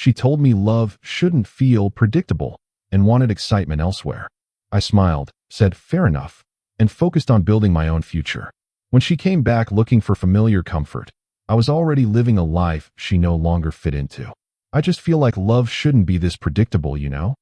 She told me love shouldn't feel predictable and wanted excitement elsewhere. I smiled, said fair enough, and focused on building my own future. When she came back looking for familiar comfort, I was already living a life she no longer fit into. I just feel like love shouldn't be this predictable, you know?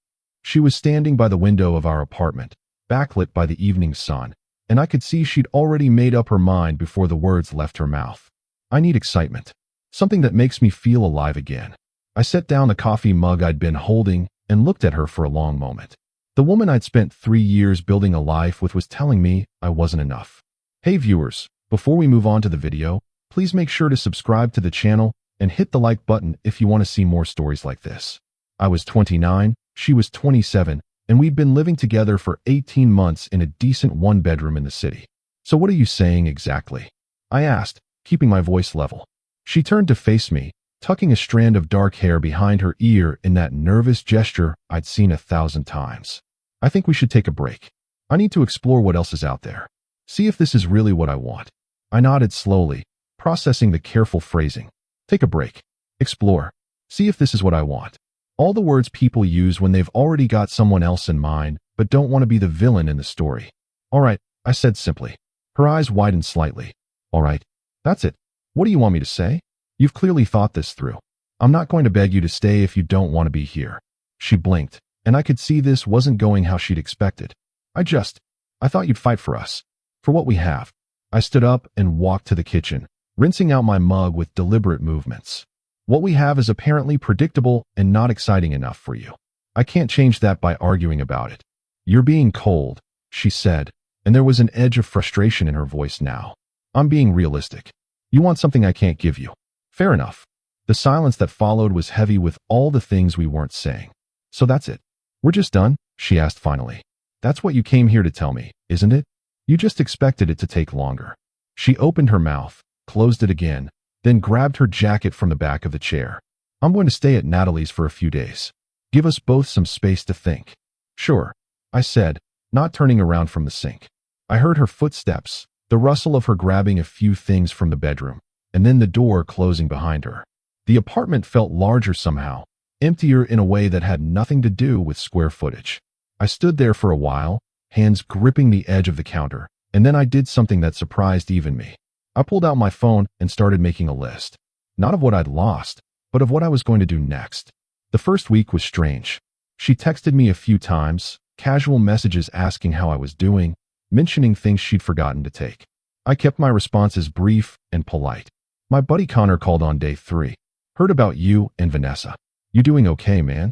She was standing by the window of our apartment, backlit by the evening sun, and I could see she'd already made up her mind before the words left her mouth. I need excitement. Something that makes me feel alive again. I set down the coffee mug I'd been holding and looked at her for a long moment. The woman I'd spent 3 years building a life with was telling me I wasn't enough. Hey viewers, before we move on to the video, please make sure to subscribe to the channel and hit the like button if you want to see more stories like this. I was 29, she was 27, and we'd been living together for 18 months in a decent one-bedroom in the city. So what are you saying exactly? I asked, keeping my voice level. She turned to face me, tucking a strand of dark hair behind her ear in that nervous gesture I'd seen 1,000 times. I think we should take a break. I need to explore what else is out there. See if this is really what I want. I nodded slowly, processing the careful phrasing. Take a break. Explore. See if this is what I want. All the words people use when they've already got someone else in mind, but don't want to be the villain in the story. All right, I said simply. Her eyes widened slightly. All right, that's it. What do you want me to say? You've clearly thought this through. I'm not going to beg you to stay if you don't want to be here. She blinked, and I could see this wasn't going how she'd expected. I thought you'd fight for us. For what we have. I stood up and walked to the kitchen, rinsing out my mug with deliberate movements. What we have is apparently predictable and not exciting enough for you. I can't change that by arguing about it. You're being cold, she said, and there was an edge of frustration in her voice now. I'm being realistic. You want something I can't give you. Fair enough. The silence that followed was heavy with all the things we weren't saying. So that's it. We're just done? She asked finally. That's what you came here to tell me, isn't it? You just expected it to take longer. She opened her mouth, closed it again, then grabbed her jacket from the back of the chair. I'm going to stay at Natalie's for a few days. Give us both some space to think. Sure, I said, not turning around from the sink. I heard her footsteps, the rustle of her grabbing a few things from the bedroom, and then the door closing behind her. The apartment felt larger somehow, emptier in a way that had nothing to do with square footage. I stood there for a while, hands gripping the edge of the counter, and then I did something that surprised even me. I pulled out my phone and started making a list. Not of what I'd lost, but of what I was going to do next. The first week was strange. She texted me a few times, casual messages asking how I was doing, mentioning things she'd forgotten to take. I kept my responses brief and polite. My buddy Connor called on day 3. Heard about you and Vanessa. You doing okay, man?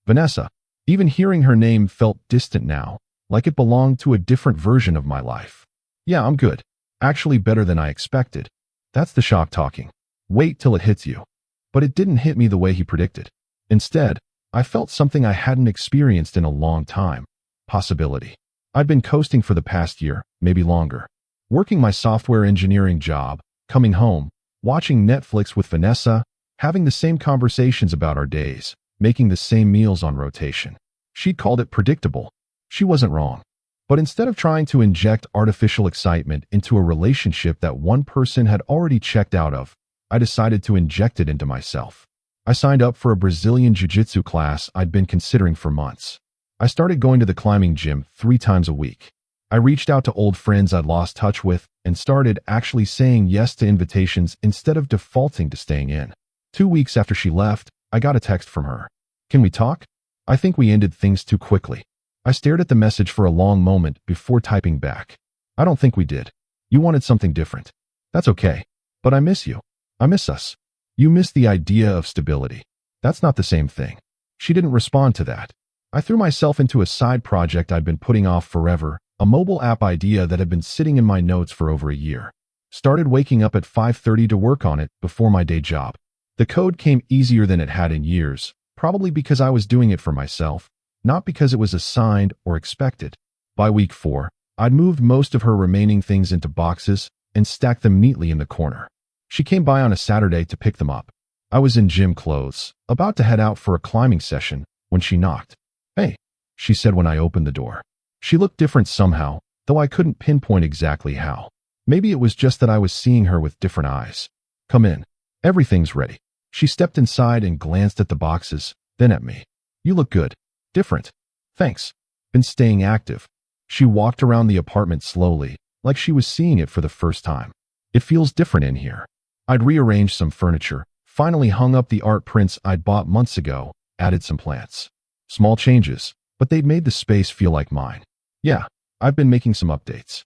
Vanessa. Even hearing her name felt distant now, like it belonged to a different version of my life. Yeah, I'm good. Actually better than I expected. That's the shock talking. Wait till it hits you. But it didn't hit me the way he predicted. Instead, I felt something I hadn't experienced in a long time. Possibility. I'd been coasting for the past year, maybe longer. Working my software engineering job, coming home, watching Netflix with Vanessa, having the same conversations about our days, making the same meals on rotation. She'd called it predictable. She wasn't wrong. But instead of trying to inject artificial excitement into a relationship that one person had already checked out of, I decided to inject it into myself. I signed up for a Brazilian jiu-jitsu class I'd been considering for months. I started going to the climbing gym 3 times a week. I reached out to old friends I'd lost touch with and started actually saying yes to invitations instead of defaulting to staying in. 2 weeks after she left, I got a text from her. Can we talk? I think we ended things too quickly. I stared at the message for a long moment before typing back. I don't think we did. You wanted something different. That's okay. But I miss you. I miss us. You miss the idea of stability. That's not the same thing. She didn't respond to that. I threw myself into a side project I'd been putting off forever, a mobile app idea that had been sitting in my notes for over a year. Started waking up at 5:30 to work on it before my day job. The code came easier than it had in years, probably because I was doing it for myself, not because it was assigned or expected. By week 4, I'd moved most of her remaining things into boxes and stacked them neatly in the corner. She came by on a Saturday to pick them up. I was in gym clothes, about to head out for a climbing session, when she knocked. Hey, she said when I opened the door. She looked different somehow, though I couldn't pinpoint exactly how. Maybe it was just that I was seeing her with different eyes. Come in. Everything's ready. She stepped inside and glanced at the boxes, then at me. You look good. Different. Thanks. Been staying active. She walked around the apartment slowly, like she was seeing it for the first time. It feels different in here. I'd rearranged some furniture, finally hung up the art prints I'd bought months ago, added some plants. Small changes, but they'd made the space feel like mine. Yeah, I've been making some updates.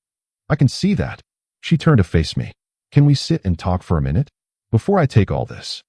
I can see that. She turned to face me. Can we sit and talk for a minute? Before I take all this.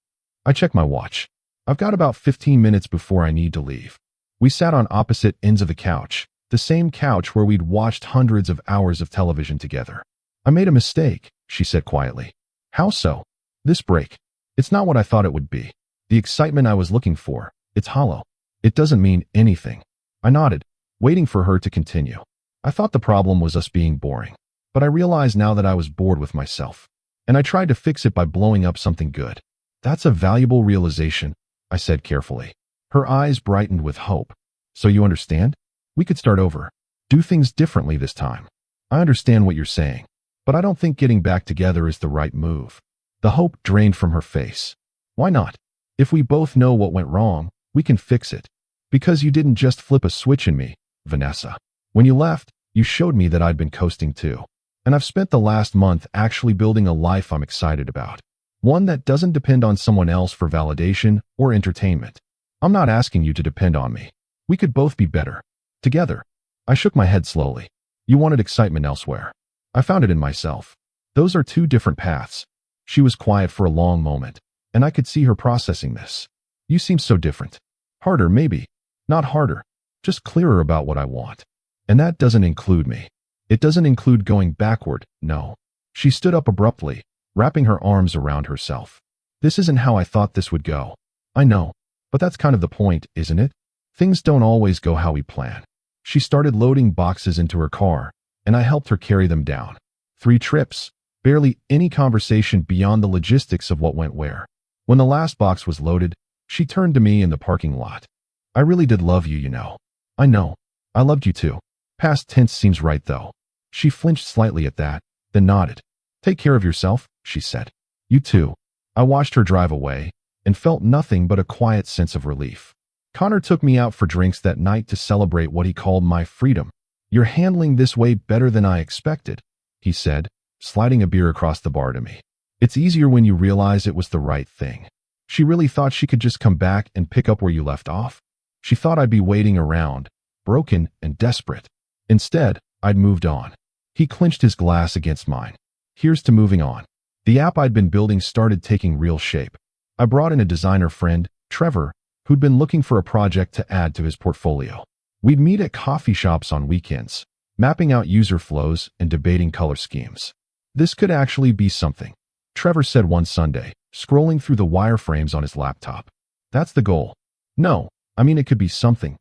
I checked my watch. I've got about 15 minutes before I need to leave. We sat on opposite ends of the couch, the same couch where we'd watched hundreds of hours of television together. I made a mistake, she said quietly. How so? This break. It's not what I thought it would be. The excitement I was looking for. It's hollow. It doesn't mean anything. I nodded, waiting for her to continue. I thought the problem was us being boring, but I realized now that I was bored with myself. And I tried to fix it by blowing up something good. That's a valuable realization, I said carefully. Her eyes brightened with hope. So you understand? We could start over. Do things differently this time. I understand what you're saying, but I don't think getting back together is the right move. The hope drained from her face. Why not? If we both know what went wrong, we can fix it. Because you didn't just flip a switch in me, Vanessa. When you left, you showed me that I'd been coasting too. And I've spent the last month actually building a life I'm excited about. One that doesn't depend on someone else for validation or entertainment. I'm not asking you to depend on me. We could both be better. Together. I shook my head slowly. You wanted excitement elsewhere. I found it in myself. Those are two different paths. She was quiet for a long moment, and I could see her processing this. You seem so different. Harder, maybe. Not harder. Just clearer about what I want. And that doesn't include me. It doesn't include going backward, no. She stood up abruptly, wrapping her arms around herself. This isn't how I thought this would go. I know. But that's kind of the point, isn't it? Things don't always go how we plan. She started loading boxes into her car, and I helped her carry them down. 3 trips. Barely any conversation beyond the logistics of what went where. When the last box was loaded, she turned to me in the parking lot. I really did love you, you know. I know. I loved you too. Past tense seems right though. She flinched slightly at that, then nodded. Take care of yourself, she said. You too. I watched her drive away, and felt nothing but a quiet sense of relief. Connor took me out for drinks that night to celebrate what he called my freedom. You're handling this way better than I expected, he said, sliding a beer across the bar to me. It's easier when you realize it was the right thing. She really thought she could just come back and pick up where you left off. She thought I'd be waiting around, broken and desperate. Instead, I'd moved on. He clenched his glass against mine. Here's to moving on. The app I'd been building started taking real shape. I brought in a designer friend, Trevor, who'd been looking for a project to add to his portfolio. We'd meet at coffee shops on weekends, mapping out user flows and debating color schemes. This could actually be something, Trevor said one Sunday, scrolling through the wireframes on his laptop. That's the goal. No, I mean it could be something,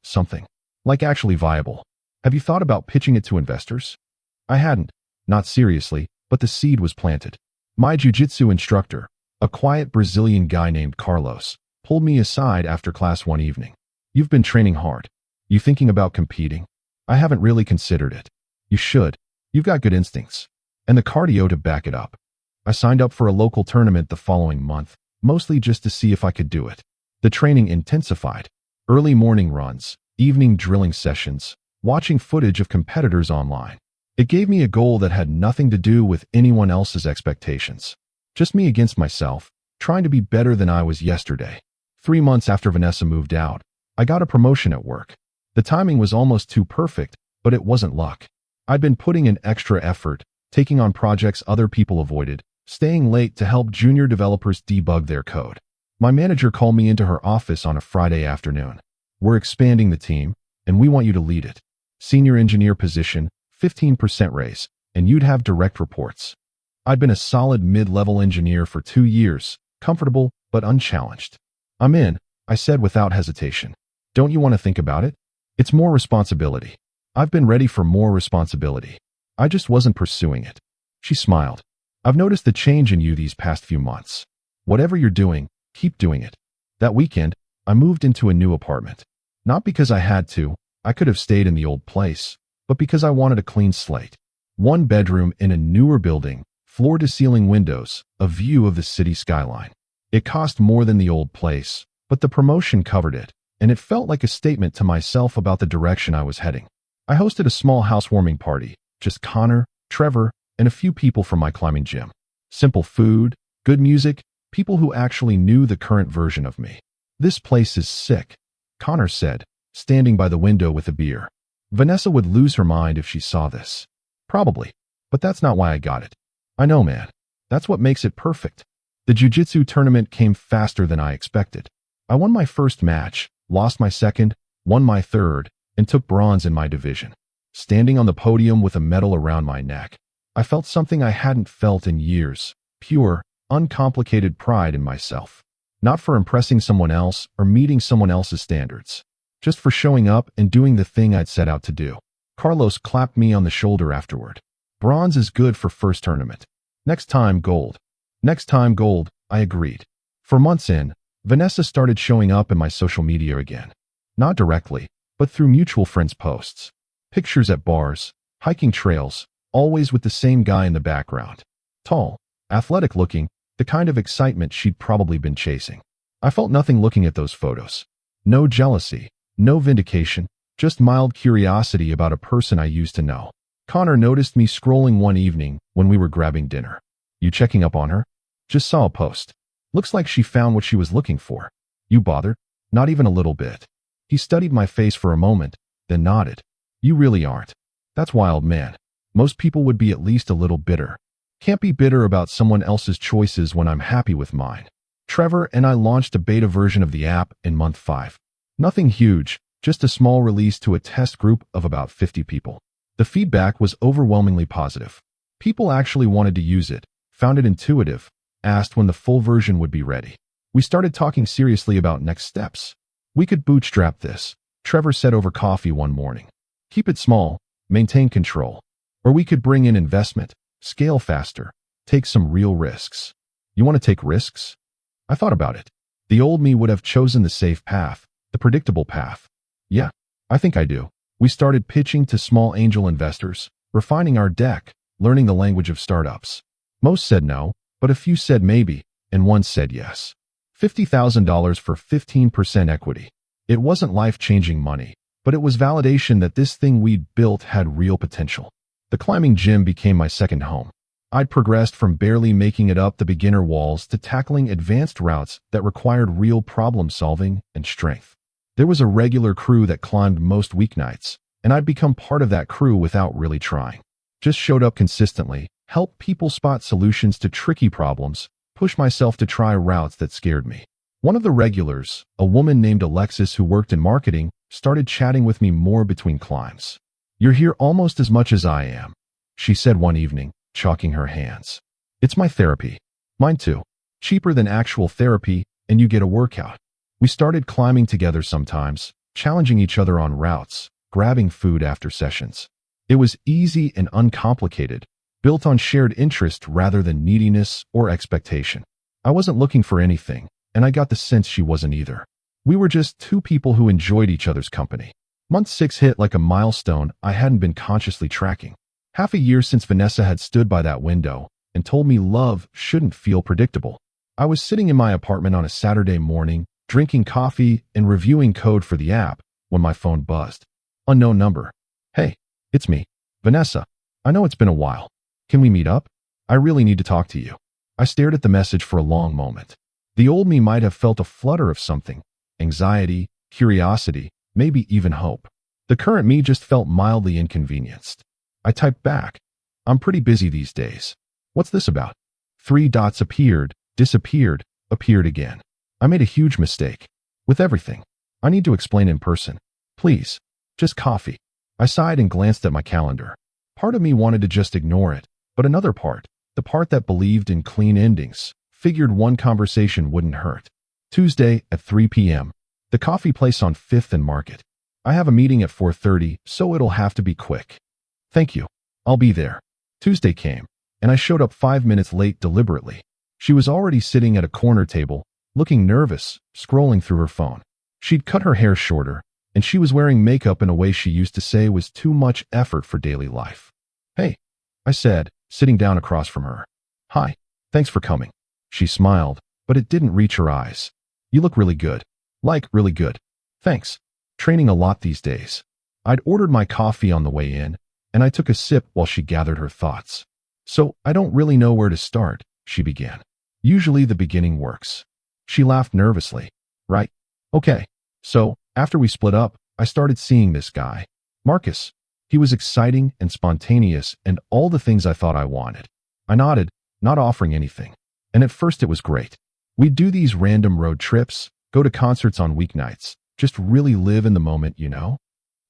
like actually viable. Have you thought about pitching it to investors? I hadn't, not seriously, but the seed was planted. My jiu-jitsu instructor, a quiet Brazilian guy named Carlos, pulled me aside after class one evening. You've been training hard. You thinking about competing? I haven't really considered it. You should. You've got good instincts. And the cardio to back it up. I signed up for a local tournament the following month, mostly just to see if I could do it. The training intensified. Early morning runs, evening drilling sessions, watching footage of competitors online. It gave me a goal that had nothing to do with anyone else's expectations. Just me against myself, trying to be better than I was yesterday. 3 months after Vanessa moved out, I got a promotion at work. The timing was almost too perfect, but it wasn't luck. I'd been putting in extra effort, taking on projects other people avoided, staying late to help junior developers debug their code. My manager called me into her office on a Friday afternoon. We're expanding the team, and we want you to lead it. Senior engineer position, 15% raise, and you'd have direct reports. I'd been a solid mid-level engineer for 2 years, comfortable but unchallenged. I'm in, I said without hesitation. Don't you want to think about it? It's more responsibility. I've been ready for more responsibility. I just wasn't pursuing it. She smiled. I've noticed the change in you these past few months. Whatever you're doing, keep doing it. That weekend, I moved into a new apartment. Not because I had to, I could have stayed in the old place, but because I wanted a clean slate. 1 bedroom in a newer building, floor-to-ceiling windows, a view of the city skyline. It cost more than the old place, but the promotion covered it, and it felt like a statement to myself about the direction I was heading. I hosted a small housewarming party, just Connor, Trevor, and a few people from my climbing gym. Simple food, good music, people who actually knew the current version of me. "This place is sick," Connor said, standing by the window with a beer. "Vanessa would lose her mind if she saw this." "Probably, but that's not why I got it." "I know, man. That's what makes it perfect." The jiu-jitsu tournament came faster than I expected. I won my first match, lost my second, won my third, and took bronze in my division. Standing on the podium with a medal around my neck, I felt something I hadn't felt in years, pure, uncomplicated pride in myself. Not for impressing someone else or meeting someone else's standards, just for showing up and doing the thing I'd set out to do. Carlos clapped me on the shoulder afterward. "Bronze is good for first tournament. Next time, gold." "Next time, gold," I agreed. For months in, Vanessa started showing up in my social media again. Not directly, but through mutual friends' posts. Pictures at bars, hiking trails, always with the same guy in the background. Tall, athletic looking, the kind of excitement she'd probably been chasing. I felt nothing looking at those photos. No jealousy, no vindication, just mild curiosity about a person I used to know. Connor noticed me scrolling one evening when we were grabbing dinner. "You checking up on her?" "Just saw a post. Looks like she found what she was looking for." "You bothered?" "Not even a little bit." He studied my face for a moment, then nodded. "You really aren't." "That's wild, man. Most people would be at least a little bitter." "Can't be bitter about someone else's choices when I'm happy with mine." Trevor and I launched a beta version of the app in month 5. Nothing huge, just a small release to a test group of about 50 people. The feedback was overwhelmingly positive. People actually wanted to use it, found it intuitive, asked when the full version would be ready. We started talking seriously about next steps. "We could bootstrap this," Trevor said over coffee one morning. "Keep it small, maintain control. Or we could bring in investment, scale faster, take some real risks." "You want to take risks?" I thought about it. The old me would have chosen the safe path, the predictable path. "Yeah, I think I do." We started pitching to small angel investors, refining our deck, learning the language of startups. Most said no, but a few said maybe, and one said yes. $50,000 for 15% equity. It wasn't life-changing money, but it was validation that this thing we'd built had real potential. The climbing gym became my second home. I'd progressed from barely making it up the beginner walls to tackling advanced routes that required real problem-solving and strength. There was a regular crew that climbed most weeknights, and I'd become part of that crew without really trying. Just showed up consistently, helped people spot solutions to tricky problems, pushed myself to try routes that scared me. One of the regulars, a woman named Alexis who worked in marketing, started chatting with me more between climbs. "You're here almost as much as I am," she said one evening, chalking her hands. "It's my therapy." "Mine too. Cheaper than actual therapy, and you get a workout." We started climbing together sometimes, challenging each other on routes, grabbing food after sessions. It was easy and uncomplicated, built on shared interest rather than neediness or expectation. I wasn't looking for anything, and I got the sense she wasn't either. We were just two people who enjoyed each other's company. Month 6 hit like a milestone I hadn't been consciously tracking. Half a year since Vanessa had stood by that window and told me love shouldn't feel predictable. I was sitting in my apartment on a Saturday morning, drinking coffee and reviewing code for the app when my phone buzzed. Unknown number. "Hey, it's me, Vanessa. I know it's been a while. Can we meet up? I really need to talk to you." I stared at the message for a long moment. The old me might have felt a flutter of something, anxiety, curiosity, maybe even hope. The current me just felt mildly inconvenienced. I typed back, "I'm pretty busy these days. What's this about?" 3 dots appeared, disappeared, appeared again. I made a huge mistake. With everything. I need to explain in person. Please. Just coffee. I sighed and glanced at my calendar. Part of me wanted to just ignore it, but another part, the part that believed in clean endings, figured one conversation wouldn't hurt. Tuesday at 3 p.m. The coffee place on 5th and Market. I have a meeting at 4:30, so it'll have to be quick. Thank you. I'll be there. Tuesday came, and I showed up 5 minutes late deliberately. She was already sitting at a corner table, looking nervous, scrolling through her phone. She'd cut her hair shorter, and she was wearing makeup in a way she used to say was too much effort for daily life. "Hey," I said, sitting down across from her. "Hi. Thanks for coming." She smiled, but it didn't reach her eyes. You look really good. Like, really good. Thanks. Training a lot these days. I'd ordered my coffee on the way in, and I took a sip while she gathered her thoughts. So, I don't really know where to start, she began. Usually the beginning works. She laughed nervously. Right. Okay. So, after we split up, I started seeing this guy. Marcus. He was exciting and spontaneous and all the things I thought I wanted. I nodded, not offering anything. And at first it was great. We'd do these random road trips, go to concerts on weeknights, just really live in the moment, you know?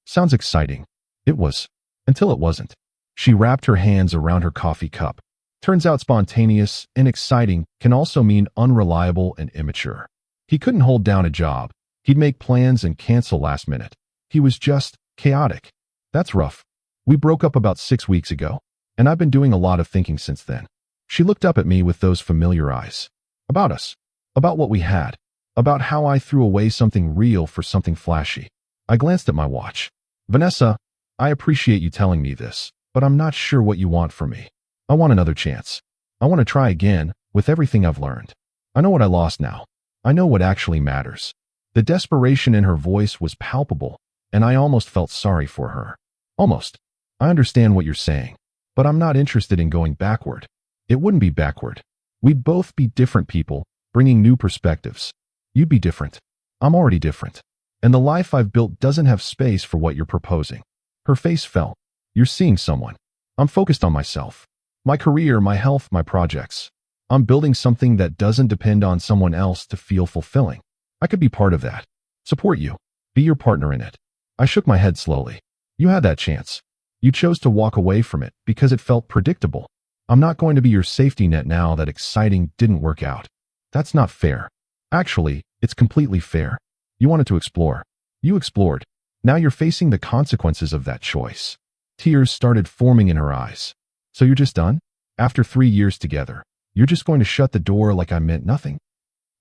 Sounds exciting. It was. Until it wasn't. She wrapped her hands around her coffee cup. Turns out spontaneous and exciting can also mean unreliable and immature. He couldn't hold down a job. He'd make plans and cancel last minute. He was just chaotic. That's rough. We broke up about 6 weeks ago, and I've been doing a lot of thinking since then. She looked up at me with those familiar eyes. About us. About what we had. About how I threw away something real for something flashy. I glanced at my watch. Vanessa, I appreciate you telling me this, but I'm not sure what you want from me. I want another chance. I want to try again, with everything I've learned. I know what I lost now. I know what actually matters. The desperation in her voice was palpable, and I almost felt sorry for her. Almost. I understand what you're saying, but I'm not interested in going backward. It wouldn't be backward. We'd both be different people, bringing new perspectives. You'd be different. I'm already different. And the life I've built doesn't have space for what you're proposing. Her face fell. You're seeing someone. I'm focused on myself. My career, my health, my projects. I'm building something that doesn't depend on someone else to feel fulfilling. I could be part of that. Support you. Be your partner in it. I shook my head slowly. You had that chance. You chose to walk away from it because it felt predictable. I'm not going to be your safety net now that exciting didn't work out. That's not fair. Actually, it's completely fair. You wanted to explore. You explored. Now you're facing the consequences of that choice. Tears started forming in her eyes. So you're just done? After 3 years together, you're just going to shut the door like I meant nothing?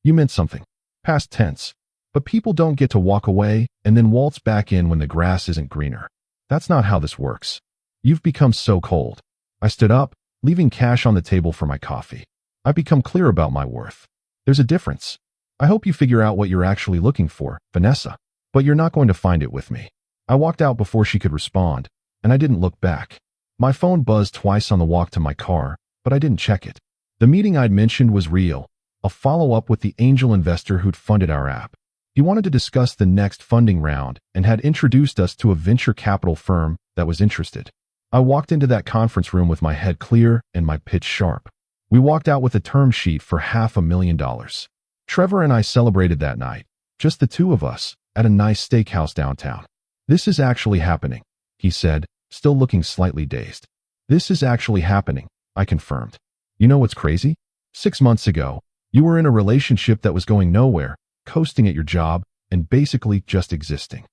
You meant something. Past tense. But people don't get to walk away and then waltz back in when the grass isn't greener. That's not how this works. You've become so cold. I stood up, leaving cash on the table for my coffee. I've become clear about my worth. There's a difference. I hope you figure out what you're actually looking for, Vanessa. But you're not going to find it with me. I walked out before she could respond, and I didn't look back. My phone buzzed twice on the walk to my car, but I didn't check it. The meeting I'd mentioned was real, a follow-up with the angel investor who'd funded our app. He wanted to discuss the next funding round and had introduced us to a venture capital firm that was interested. I walked into that conference room with my head clear and my pitch sharp. We walked out with a term sheet for $500,000. Trevor and I celebrated that night, just the two of us, at a nice steakhouse downtown. This is actually happening, he said, still looking slightly dazed. This is actually happening, I confirmed. You know what's crazy? 6 months ago, you were in a relationship that was going nowhere, coasting at your job, and basically just existing.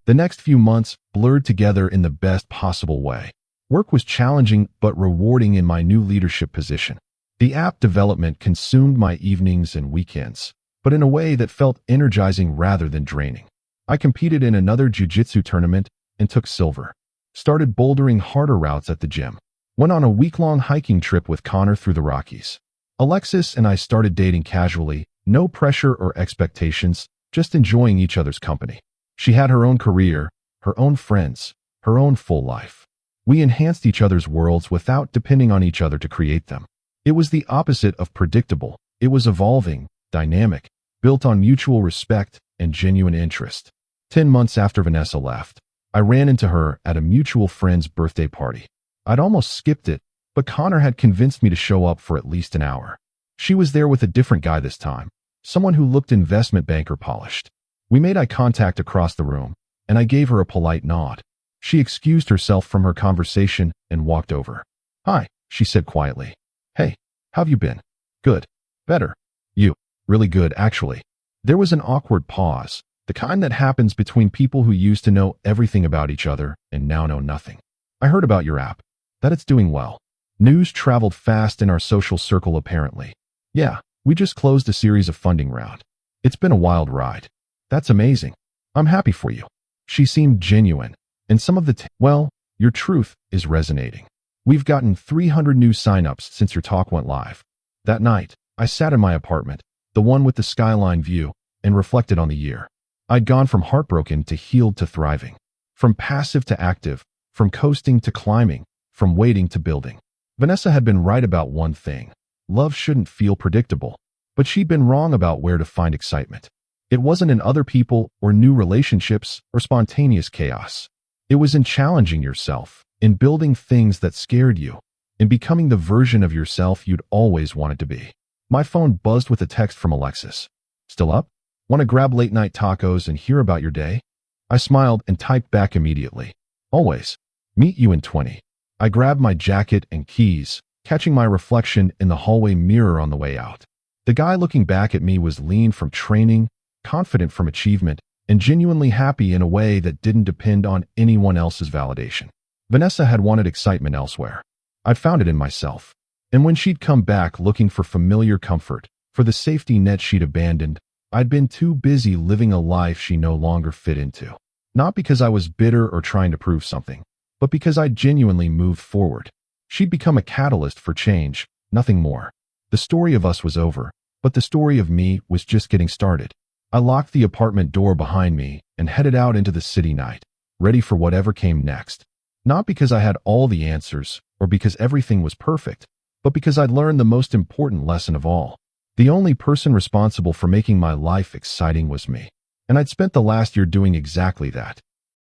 The next few months blurred together in the best possible way. Work was challenging but rewarding in my new leadership position. The app development consumed my evenings and weekends, but in a way that felt energizing rather than draining. I competed in another jiu-jitsu tournament and took silver. Started bouldering harder routes at the gym. Went on a week-long hiking trip with Connor through the Rockies. Alexis and I started dating casually, no pressure or expectations, just enjoying each other's company. She had her own career, her own friends, her own full life. We enhanced each other's worlds without depending on each other to create them. It was the opposite of predictable. It was evolving, dynamic, built on mutual respect and genuine interest. 10 months after Vanessa left, I ran into her at a mutual friend's birthday party. I'd almost skipped it, but Connor had convinced me to show up for at least an hour. She was there with a different guy this time, someone who looked investment banker polished. We made eye contact across the room, and I gave her a polite nod. She excused herself from her conversation and walked over. Hi, she said quietly. Hey, how've you been? Good. Better. You. Really good, actually. There was an awkward pause, the kind that happens between people who used to know everything about each other and now know nothing. I heard about your app. That it's doing well. News traveled fast in our social circle apparently. Yeah, we just closed a series of funding round. It's been a wild ride. That's amazing. I'm happy for you. She seemed genuine, and some of the well, your truth is resonating. We've gotten 300 new signups since your talk went live. That night, I sat in my apartment, the one with the skyline view, and reflected on the year. I'd gone from heartbroken to healed to thriving, from passive to active, from coasting to climbing, from waiting to building. Vanessa had been right about one thing. Love shouldn't feel predictable, but she'd been wrong about where to find excitement. It wasn't in other people or new relationships or spontaneous chaos. It was in challenging yourself, in building things that scared you, in becoming the version of yourself you'd always wanted to be. My phone buzzed with a text from Alexis. "Still up? Want to grab late-night tacos and hear about your day?" I smiled and typed back immediately. "Always. Meet you in 20. I grabbed my jacket and keys, catching my reflection in the hallway mirror on the way out. The guy looking back at me was lean from training, confident from achievement, and genuinely happy in a way that didn't depend on anyone else's validation. Vanessa had wanted excitement elsewhere. I'd found it in myself. And when she'd come back looking for familiar comfort, for the safety net she'd abandoned, I'd been too busy living a life she no longer fit into. Not because I was bitter or trying to prove something, but because I'd genuinely moved forward. She'd become a catalyst for change, nothing more. The story of us was over, but the story of me was just getting started. I locked the apartment door behind me and headed out into the city night, ready for whatever came next. Not because I had all the answers or because everything was perfect, but because I'd learned the most important lesson of all. The only person responsible for making my life exciting was me. And I'd spent the last year doing exactly that,